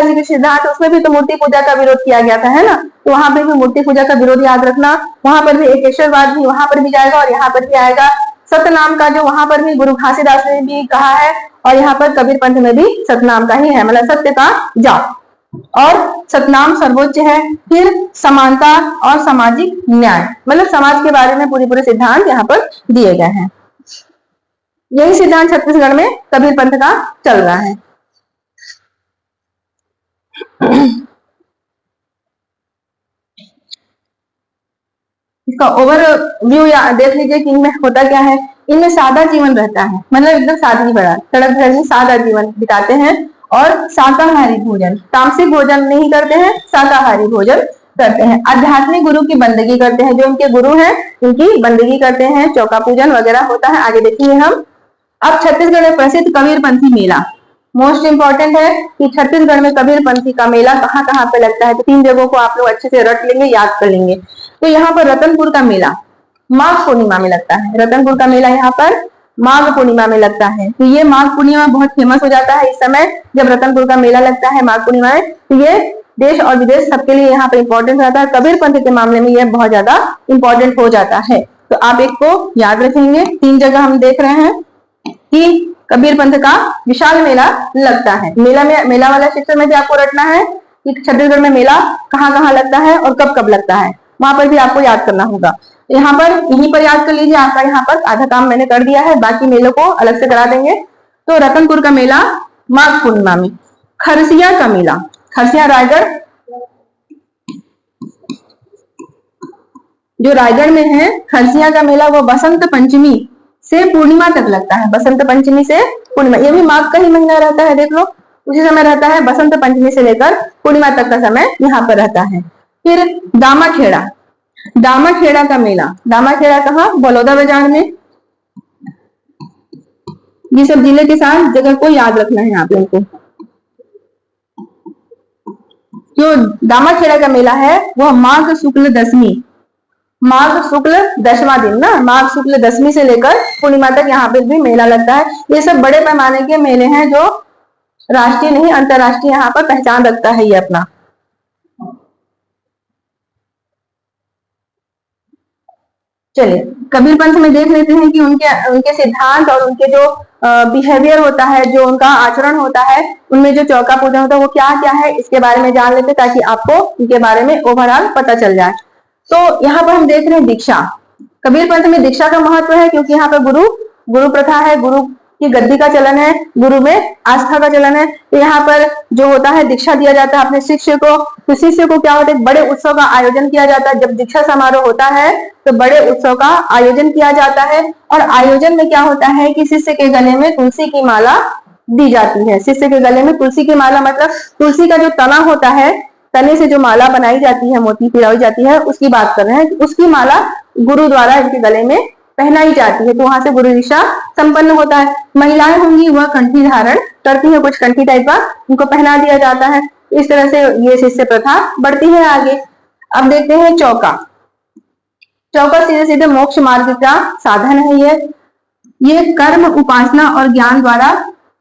जी के सिद्धांत, उसमें भी तो मूर्ति पूजा का विरोध किया गया था, है ना। तो वहां पर भी मूर्ति पूजा का विरोध याद रखना। वहां पर भी एकेश्वरवाद भी वहां पर भी जाएगा और यहाँ पर भी आएगा। सतनाम का जो वहां पर भी गुरु घासीदास ने भी कहा है, और यहाँ पर कबीर पंथ में भी सतनाम का ही है, मतलब सत्य का जाप, और सतनाम सर्वोच्च है। फिर समानता और सामाजिक न्याय, मतलब समाज के बारे में पूरे सिद्धांत यहाँ पर दिए गए हैं। यही सिद्धांत छत्तीसगढ़ में कबीर पंथ का चल रहा है। इसका ओवरव्यू देख लीजिए कि इनमें होता क्या है। इनमें सादा जीवन रहता है, मतलब एकदम सादगी भरा, सड़क भरी सादा जीवन बिताते हैं। और शाकाहारी भोजन, तामसिक भोजन नहीं करते हैं, शाकाहारी भोजन करते हैं। आध्यात्मिक गुरु की बंदगी करते हैं, जो उनके गुरु हैं उनकी बंदगी करते हैं। चौका पूजन वगैरह होता है, आगे देखेंगे हम। अब छत्तीसगढ़ में प्रसिद्ध कबीरपंथी मेला, मोस्ट इंपॉर्टेंट है कि छत्तीसगढ़ में कबीरपंथी का मेला कहाँ कहाँ पे लगता है। तो 3 जगहों को आप लोग अच्छे से रट लेंगे, याद कर लेंगे। तो यहाँ पर रतनपुर का मेला माघ पूर्णिमा में लगता है। रतनपुर का मेला यहाँ पर माघ पूर्णिमा में लगता है। तो ये माघ पूर्णिमा बहुत फेमस हो जाता है इस समय, जब रतनपुर का मेला लगता है माघ पूर्णिमा में। तो ये देश और विदेश सबके लिए यहाँ पे इंपॉर्टेंट रहता है। कबीर पंथ के मामले में यह बहुत ज्यादा इंपॉर्टेंट हो जाता है। तो आप एक को याद रखेंगे। 3 जगह हम देख रहे हैं कि कबीर पंथ का विशाल मेला लगता है। मेला वाला सेक्शन में भी आपको रटना है कि छत्तीसगढ़ में मेला कहाँ कहाँ लगता है और कब कब लगता है, वहां पर भी आपको याद करना होगा। यहाँ पर यहीं पर याद कर लीजिए, आपका यहाँ पर आधा काम मैंने कर दिया है, बाकी मेलों को अलग से करा देंगे। तो रतनपुर का मेला माघ पूर्णिमा में। खरसिया का मेला, खरसिया रायगढ़, जो रायगढ़ में है, खरसिया का मेला वो बसंत पंचमी से पूर्णिमा तक लगता है। बसंत पंचमी से पूर्णिमा, ये भी माघ का ही महीना रहता है, देख लो। उसी समय रहता है बसंत पंचमी से लेकर पूर्णिमा तक का समय यहाँ पर रहता है। फिर दामाखेड़ा, दामाखेड़ा का मेला, दामाखेड़ा कहाँ, बलौदा बाजार में। ये सब जिले के साथ जगह को याद रखना है आप लोगों को। जो दामाखेड़ा का मेला है वह माघ शुक्ल दशमी, माघ शुक्ल दशवां दिन ना, माघ शुक्ल दशमी से लेकर पूर्णिमा तक यहाँ पे भी मेला लगता है। ये सब बड़े पैमाने के मेले हैं जो राष्ट्रीय नहीं अंतरराष्ट्रीय यहाँ पर पहचान रखता है ये अपना। चलिए कबीर पंथ में देख लेते हैं कि उनके सिद्धांत और उनके जो बिहेवियर होता है, जो उनका आचरण होता है, उनमें जो चौका पूजन होता है वो क्या क्या है, इसके बारे में जान लेते ताकि आपको इनके बारे में ओवरऑल पता चल जाए। तो यहाँ पर हम देख रहे हैं दीक्षा। कबीर पंथ में दीक्षा का महत्व है क्योंकि यहाँ पर गुरु प्रथा है, गुरु की गद्दी का चलन है, गुरु में आस्था का चलन है। तो यहाँ पर जो होता है दीक्षा दिया जाता है अपने शिष्य को। तो शिष्य को क्या होता है, बड़े उत्सव का आयोजन किया जाता है। जब दीक्षा समारोह होता है तो बड़े उत्सव का आयोजन किया जाता है और आयोजन में क्या होता है कि शिष्य के गले में तुलसी की माला दी जाती है। शिष्य के गले में तुलसी की माला मतलब तुलसी का जो तना होता है, तने से जो माला बनाई जाती है, मोती पिराई जाती है, उसकी बात कर रहे हैं। उसकी माला गुरु द्वारा इनके गले में पहनाई जाती है, तो वहां से गुरु दीक्षा संपन्न होता है। महिलाएं होंगी वह कंठी धारण करती है, कुछ कंठी टाइप का उनको पहना दिया जाता है। इस तरह से ये शिष्य प्रथा बढ़ती है आगे। अब देखते हैं चौका। चौका सीधे सीधे मोक्ष मार्ग का साधन है। ये कर्म, उपासना और ज्ञान द्वारा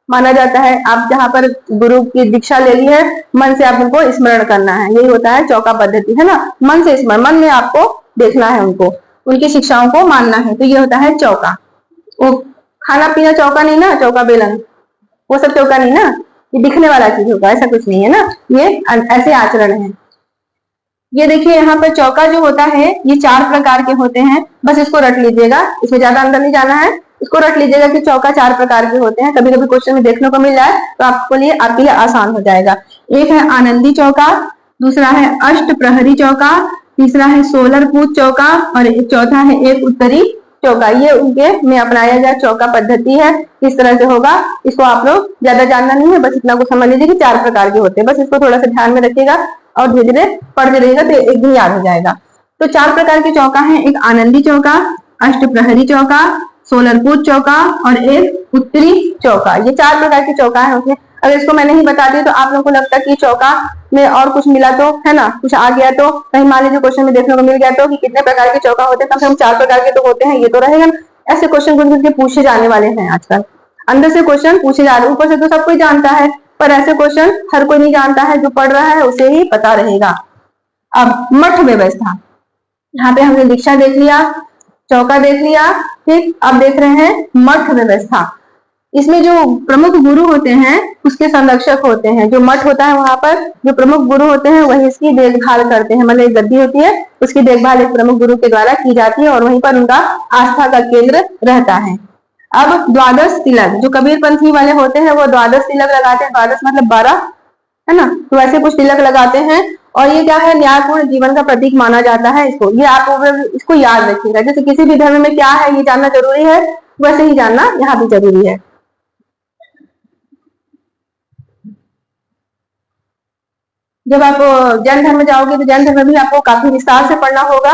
माना जाता है। आप जहाँ पर गुरु की दीक्षा ले ली है, मन से आप उनको स्मरण करना है, यही होता है चौका पद्धति, है ना। मन से स्मरण, मन में आपको देखना है उनको, उनकी शिक्षाओं को मानना है, तो ये होता है चौका। वो खाना पीना चौका नहीं ना, चौका बेलन वो सब चौका नहीं ना, ये दिखने वाला चीज होगा, ऐसा कुछ नहीं है ना, ये ऐसे आचरण है। ये देखिए यहाँ पर चौका जो होता है ये 4 प्रकार के होते हैं, बस इसको रट लीजिएगा, इसमें ज्यादा अंदर नहीं जाना है, इसको रट लीजिएगा कि चौका 4 प्रकार के होते हैं। कभी कभी क्वेश्चन में देखने को मिल रहा है तो आपके लिए आसान हो जाएगा। एक है आनंदी चौका, दूसरा है अष्ट प्रहरी चौका, तीसरा है सोलर पूत चौका और चौथा है एक उत्तरी चौका। ये उनके में अपनाया गया चौका पद्धति है। इस तरह से होगा, इसको आप लोग ज्यादा जानना नहीं है, बस इतना को समझ लीजिए कि 4 प्रकार के होते हैं, बस इसको थोड़ा सा ध्यान में रखिएगा और धीरे धीरे पढ़ते रहिएगा तो एक दिन याद हो जाएगा। तो 4 प्रकार के चौका है, एक आनंदी चौका, अष्ट प्रहरी चौका, सोलर पूत चौका और एक उत्तरी चौका। ये 4 प्रकार के चौका है उसमें। अगर इसको मैं नहीं बताती तो आप लोगों को लगता है कि चौका में और कुछ मिला तो, है ना, कुछ आ गया तो, कहीं मान लीजिए क्वेश्चन में देखने को मिल गया तो कि कितने प्रकार के चौका होते हैं, कम से कम 4 प्रकार के तो होते हैं, ये तो रहेगा। ऐसे क्वेश्चन कुछ पूछे जाने वाले हैं आजकल, अंदर से क्वेश्चन पूछे जा रहे हैं। ऊपर से तो सब कोई जानता है पर ऐसे क्वेश्चन हर कोई नहीं जानता है, जो पढ़ रहा है उसे ही पता रहेगा। अब मठ व्यवस्था, यहाँ पे हमने दीक्षा देख लिया, चौका देख लिया, ठीक। अब देख रहे हैं मठ व्यवस्था। इसमें जो प्रमुख गुरु होते हैं उसके संरक्षक होते हैं। जो मठ होता है वहां पर जो प्रमुख गुरु होते हैं वही इसकी देखभाल करते हैं, मतलब एक गद्दी होती है उसकी देखभाल एक प्रमुख गुरु के द्वारा की जाती है और वहीं पर उनका आस्था का केंद्र रहता है। अब द्वादश तिलक, जो कबीर पंथी वाले होते हैं वो द्वादश तिलक लगाते हैं, द्वादश मतलब 12, है ना, तो वैसे कुछ तिलक लगाते हैं और ये क्या है, न्यायपूर्ण जीवन का प्रतीक माना जाता है इसको। ये आप इसको याद रखिएगा, जैसे किसी भी धर्म में क्या है ये जानना जरूरी है, वैसे ही जानना यहाँ भी जरूरी है। जब आप जैन धर्म में जाओगे तो जैन धर्म भी आपको काफी विस्तार से पढ़ना होगा,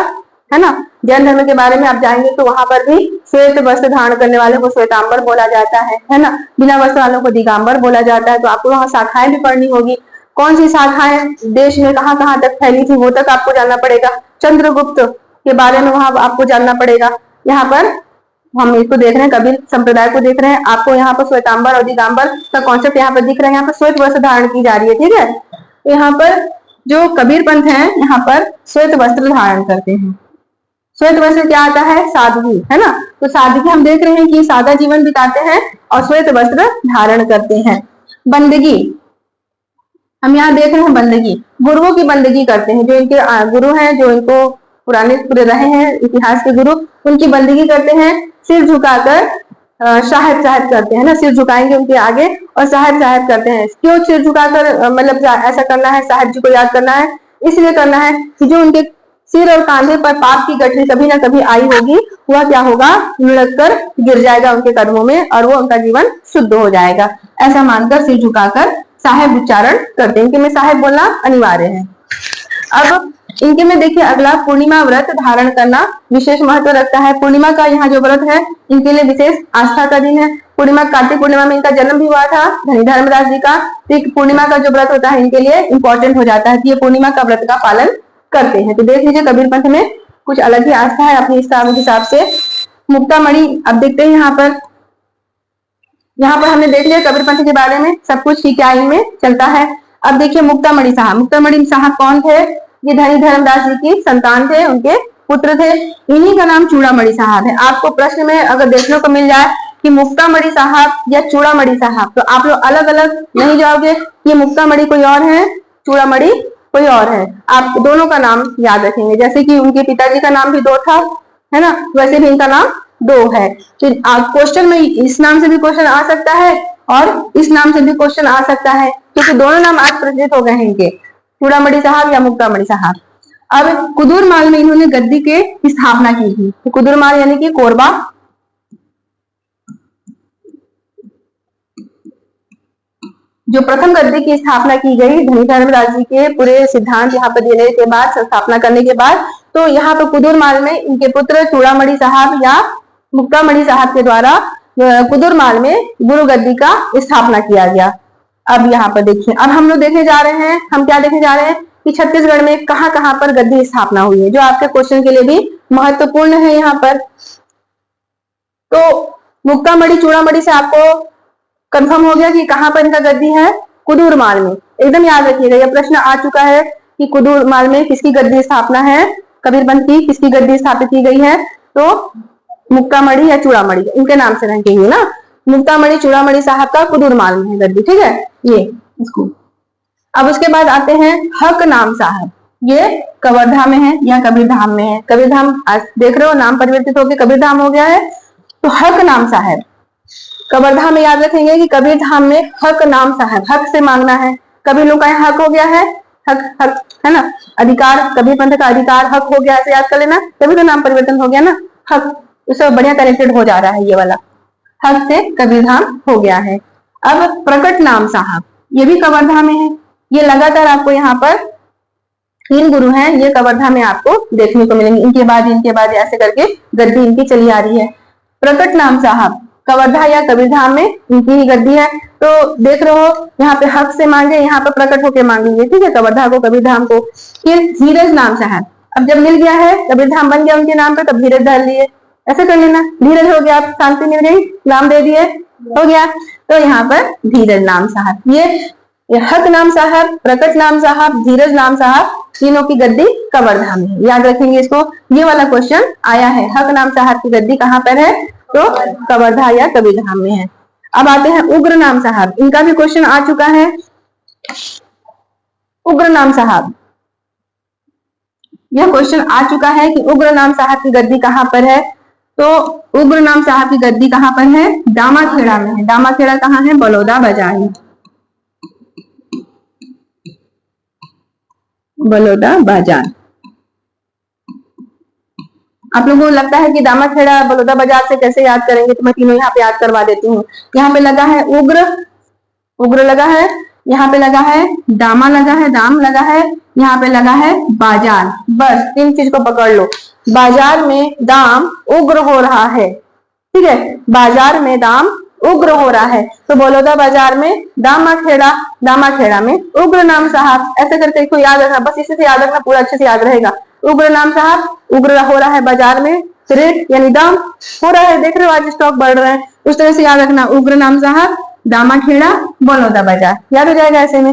है ना। जैन धर्म के बारे में आप जाएंगे तो वहां पर भी श्वेत वस्त्र धारण करने वाले को श्वेतांबर बोला जाता है ना, बिना वस्त्र वालों को दिगंबर बोला जाता है। तो आपको वहां शाखाएं भी पढ़नी होगी, कौन सी शाखाएं देश में कहाँ कहाँ तक फैली थी वो तक आपको जानना पड़ेगा। चंद्रगुप्त के बारे में वहां आपको जानना पड़ेगा। यहाँ पर हम इसको देख रहे हैं, कबीर संप्रदाय को देख रहे हैं, आपको यहाँ पर श्वेतांबर और दिगंबर का कॉन्सेप्ट यहाँ पर दिख रहा है। यहाँ पर श्वेत वस्त्र धारण की जा रही है, ठीक है। तो यहाँ पर जो कबीर पंथ है यहाँ पर श्वेत वस्त्र धारण करते हैं। श्वेत वस्त्र क्या आता है, सादगी, है ना। तो सादगी हम देख रहे हैं कि सादा जीवन बिताते हैं और श्वेत वस्त्र धारण करते हैं। बंदगी हम यहाँ देख रहे हैं, बंदगी गुरुओं की बंदगी करते हैं। जो इनके गुरु हैं, जो इनको पुराने पूरे रहे हैं इतिहास के गुरु, उनकी बंदगी करते हैं। सिर झुकाकर साहिब साहिब करते हैं ना, सिर झुकाएंगे उनके आगे और साहिब साहिब करते हैं। क्यों सिर झुकाकर मतलब ऐसा करना है, साहिब जी को याद करना है, इसलिए करना है कि जो उनके सिर और कांधे पर पाप की गठरी कभी ना कभी आई होगी, वह क्या होगा, लुढ़क कर गिर जाएगा उनके कदमों में और वो उनका जीवन शुद्ध हो जाएगा। ऐसा मानकर सिर झुकाकर साहेब उच्चारण करते हैं, इनके में साहेब बोलना अनिवार्य है। अब इनके में देखिए अगला, पूर्णिमा व्रत धारण करना विशेष महत्व रखता है। पूर्णिमा का यहाँ जो व्रत है इनके लिए विशेष आस्था का दिन है। पूर्णिमा, कार्तिक पूर्णिमा में इनका जन्म भी हुआ था धनी धर्मदास जी का। पूर्णिमा का जो व्रत होता है इनके लिए इंपॉर्टेंट हो जाता है कि ये पूर्णिमा का व्रत का पालन करते हैं। तो देख लीजिए कबीर पंथ में कुछ अलग ही आस्था है अपने हिसाब से। मुक्तामणि, अब देखते हैं यहाँ पर हमने देख लिया कबीर पंथ के बारे में सब कुछ की क्या इनमें चलता है। अब देखिए मुक्तामणि साहब, मुक्तामणि साहब कौन थे? ये धनी धर्मदास जी की संतान थे, उनके पुत्र थे। इन्हीं का नाम चूड़ामणि साहब है। आपको प्रश्न में अगर देखने को मिल जाए कि मुक्तामणि साहब या चूड़ामणि साहब, तो आप लोग अलग अलग नहीं जाओगे, ये मुक्तामणि कोई और है, चूड़ामणि कोई और है। आप दोनों का नाम याद रखेंगे, जैसे कि उनके पिताजी का नाम भी दो था, है ना, वैसे भी इनका नाम दो है। तो क्वेश्चन में इस नाम से भी क्वेश्चन आ सकता है और इस नाम से भी क्वेश्चन आ सकता है, क्योंकि दोनों नाम आज प्रचलित हो गए हैं इनके, चूड़ामणि साहब या मुक्तामणि साहब। अब कुदुरमाल में इन्होंने गद्दी के स्थापना की थी। तो कुदुरमाल यानी कि कोरबा, जो प्रथम गद्दी की स्थापना की गई धनी धर्मदास जी के पूरे सिद्धांत यहाँ पर देने के बाद, स्थापना करने के बाद, तो यहाँ पर कुदुरमाल में इनके पुत्र चूड़ामणि साहब या मुक्तामणि साहब के द्वारा कुदुरमाल में गुरु गद्दी का स्थापना किया गया। अब यहाँ पर देखिए, अब हम लोग देखने जा रहे हैं, हम क्या देखने जा रहे हैं कि छत्तीसगढ़ में कहाँ कहाँ पर गद्दी स्थापना हुई है, जो आपके क्वेश्चन के लिए भी महत्वपूर्ण है यहाँ पर। तो मुक्तामणि चूड़ामणि से आपको कंफर्म हो गया कि कहाँ पर इनका गद्दी है, कुदुरमाल में। एकदम याद रखिएगा, यह प्रश्न आ चुका है कि कुदुरमाल में किसकी गद्दी स्थापना है, कबीर पंथ की किसकी गद्दी स्थापित की गई है, तो मुक्तामणि या चूड़ामणि, इनके नाम से रखेंगे ना, मुक्तामणि चूड़ामणि साहब का कुदुरमाल में है गद्दी, ठीक है ये इसको। अब उसके बाद आते हैं हक नाम साहब, ये कवर्धा में है या कबीरधाम में है। कबीरधाम आज देख रहे हो नाम परिवर्तित होकर कबीरधाम हो गया है। तो हक नाम साहब कवर्धा में, याद रखेंगे कि कबीरधाम में हक नाम साहब, हक से मांगना है। कबीर लोग का हक हो गया है, हक हक है ना, अधिकार, कबीर पंथ का अधिकार हक हो गया, ऐसे याद कर लेना, तभी तो नाम परिवर्तन हो गया ना, हक, उससे बढ़िया कनेक्टेड हो जा रहा है ये वाला, हक से कबीरधाम हो गया है। अब प्रकट नाम साहब, ये भी कवर्धा में है। ये लगातार आपको यहाँ पर 3 गुरु हैं, ये कवर्धा में आपको देखने को मिलेंगे, इनके बाद ऐसे करके गद्दी इनकी चली आ रही है। प्रकट नाम साहब कवर्धा या कबीरधाम में इनकी ही गद्दी है। तो देख रहे हो यहाँ पे हक से मांगे, यहाँ पे प्रकट होके मांगेंगे, ठीक है, कवर्धा को कबीरधाम को। फिर धीरज नाम साहब, अब जब मिल गया है कबीरधाम बन गया उनके नाम पे, तब धीरज धर लिए, ऐसे कर लेना, धीरज हो गया, आप शांति मिल गई, नाम दे दिए, हो गया। तो यहाँ पर धीरज नाम साहब, ये हक नाम साहब, प्रकट नाम साहब, धीरज नाम साहब, तीनों की गद्दी कवर्धा में है, याद रखेंगे इसको। ये वाला क्वेश्चन आया है, हक नाम साहब की गद्दी कहाँ पर है, तो कवर्धा या कबीरधाम में है। अब आते हैं उग्र नाम साहब, इनका भी क्वेश्चन आ चुका है। उग्र नाम साहब, यह क्वेश्चन आ चुका है कि उग्र नाम साहब की गद्दी कहाँ पर है। तो उग्र नाम साहब की गद्दी कहाँ पर है, दामाखेड़ा में है। दामाखेड़ा कहाँ है, बलौदा बाजार में, बलौदा बाजार। आप लोगों को लगता है कि दामाखेड़ा बलौदा बाजार से कैसे याद करेंगे, तो मैं तीनों यहाँ पे याद करवा देती हूँ। यहाँ पे लगा है उग्र, उग्र लगा है, यहाँ पे लगा है दामा, लगा है दाम, लगा है, यहाँ पे लगा है बाजार। बस 3 चीज को पकड़ लो, बाजार में दाम उग्र हो रहा है, ठीक है, बाजार में दाम उग्र हो रहा है। तो बलौदा बाजार में दामाखेड़ा, दामाखेड़ा में उग्र नाम साहब, ऐसे करके इसको याद रखना, बस इसी से याद रखना, पूरा अच्छे से याद रहेगा। उग्र नाम साहब, उग्र हो रहा है बाजार में, रेट यानी दाम हो रहा है, देख रहे हो आज स्टॉक बढ़ रहा है, उस तरह से याद रखना, उग्र नाम साहब, दामाखेड़ा, बलौदा बाजार, याद हो जाएगा ऐसे में।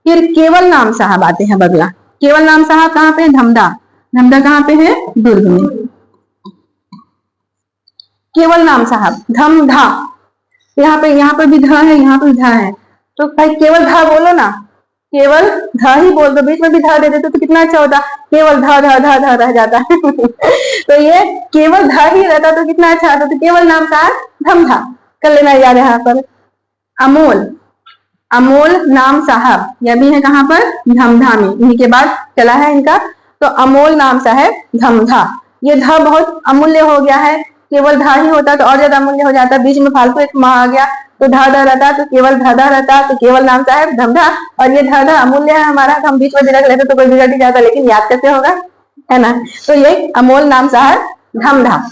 फिर केवल नाम साहब आते हैं बगला। केवल नाम साहब कहाँ पे, धमधा। धमधा कहाँ पे है, दुर्ग में। केवल नाम साहब धमधा, यहाँ पर भी ध है, यहाँ पर ध है, तो भाई केवल ध बोलो ना, केवल ध ही बोल दो, बीच में भी ध दे देते तो कितना अच्छा होता, केवल ध ध ध ध रह जाता तो ये केवल ध ही रहता तो कितना अच्छा होता। तो केवल नाम साहब धमधा कर लेना याद है। यहाँ पर अमोल, अमोल नाम साहब, यह भी है कहाँ पर, धमधा में, इन्हीं के बाद चला है इनका। तो अमोल नाम साहब धमधा, ये ध बहुत अमूल्य हो गया है, केवल धा ही होता तो और ज्यादा अमूल्य हो जाता, बीच में फालतू एक माँ आ गया, तो ध ध रहता तो केवल ध ध रहता, तो केवल नाम साहब धमधा, और ये ध ध अमूल्य है हमारा, तो हम बीच में दिलक लेते तो कोई बिगड़ ही जाता, लेकिन याद कैसे होगा, है ना। तो ये अमोल नाम साहब धमधा।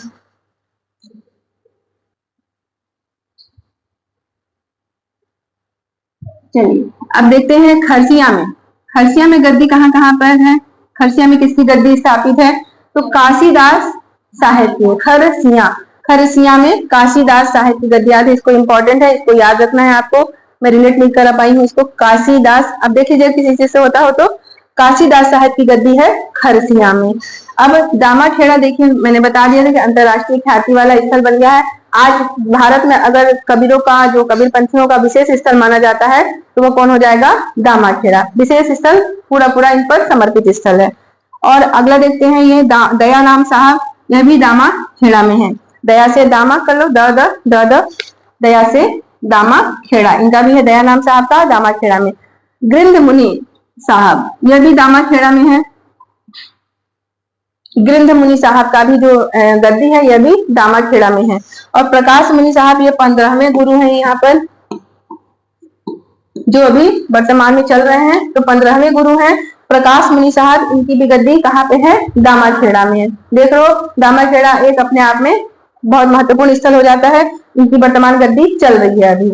चलिए अब देखते हैं खरसिया में। खरसिया में गद्दी कहाँ कहाँ पर है, खरसिया में किसकी गद्दी स्थापित है, तो काशीदास साहेब की। खरसिया, खरसिया में काशीदास साहेब की गद्दी आती है। इसको इंपॉर्टेंट है, इसको याद रखना है आपको, मैं रिलेट नहीं कर पाई हूँ इसको। काशीदास, अब देखिए जब किसी चीज से होता हो तो काशीदास साहेब की गद्दी है खरसिया में। अब दामाखेड़ा देखिए, मैंने बता दिया था कि अंतरराष्ट्रीय ख्याति वाला स्थल बन गया है। आज भारत में अगर कबीरों का, जो कबीर पंथियों का विशेष स्थल माना जाता है, तो वो कौन हो जाएगा, दामाखेड़ा। विशेष स्थल पूरा पूरा इन पर समर्पित स्थल है। और अगला देखते हैं ये दया नाम साहब, यह भी दामाखेड़ा में है। दया से दामा कर लो, द द द द, दया से दामाखेड़ा, इनका भी है दया नाम साहब का, दामाखेड़ा में। गृंध मुनि साहब, यह भी दामाखेड़ा में है। गृंध मुनि साहब का भी जो गद्दी है, यह भी दामाखेड़ा में है। और प्रकाश मुनि साहब, ये 15वें गुरु हैं यहाँ पर, जो अभी वर्तमान में चल रहे हैं, तो 15वें गुरु हैं प्रकाश मुनि साहब। इनकी भी गद्दी कहाँ पे है, दामाखेड़ा में है। देख लो, दामाखेड़ा एक अपने आप में बहुत महत्वपूर्ण स्थल हो जाता है। इनकी वर्तमान गद्दी चल रही है अभी।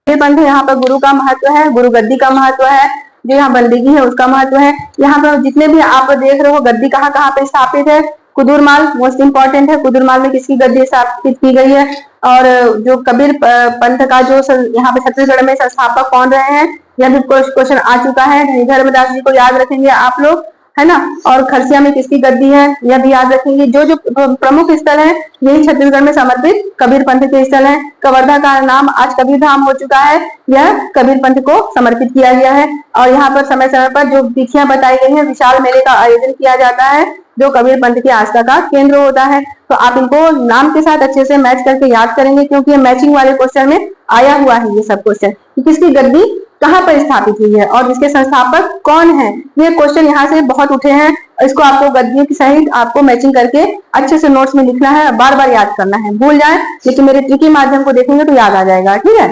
पंथ यहाँ पर गुरु का महत्व है, गुरु गद्दी का महत्व है, जो यहाँ बंदगी है उसका महत्व है। यहाँ पर जितने भी आप देख रहे हो गद्दी कहाँ कहाँ पे स्थापित है, कुदुरमाल मोस्ट इंपॉर्टेंट है। कुदुरमाल में किसकी गद्दी स्थापित की गई है, और जो कबीर पंथ का जो यहाँ पे छत्तीसगढ़ में संस्थापक कौन रहे हैं, यह भी क्वेश्चन आ चुका है। धर्मदास जी को याद रखेंगे आप लोग, है ना। और खरसिया में किसकी गद्दी है, यह भी याद रखेंगे। जो जो प्रमुख स्थल है, यही छत्तीसगढ़ में समर्पित कबीर पंथ के स्थल है। कवर्धा का नाम आज कबीर धाम हो चुका है, यह कबीर पंथ को समर्पित किया गया है। और यहाँ पर समय समय पर जो तिथियां बताई गई है, विशाल मेले का आयोजन किया जाता है, जो कबीर पंथ की आस्था का केंद्र होता है। तो आप इनको नाम के साथ अच्छे से मैच करके याद करेंगे, क्योंकि ये मैचिंग वाले क्वेश्चन में आया हुआ है ये सब क्वेश्चन, किसकी गद्दी कहाँ पर स्थापित हुई है और इसके संस्थापक कौन है। ये क्वेश्चन यहाँ से बहुत उठे हैं। इसको आपको गद्दियों की सहित आपको मैचिंग करके अच्छे से नोट्स में लिखना है, बार बार याद करना है। भूल जाए लेकिन मेरे ट्रिकी माध्यम को देखेंगे तो याद आ जाएगा, ठीक है।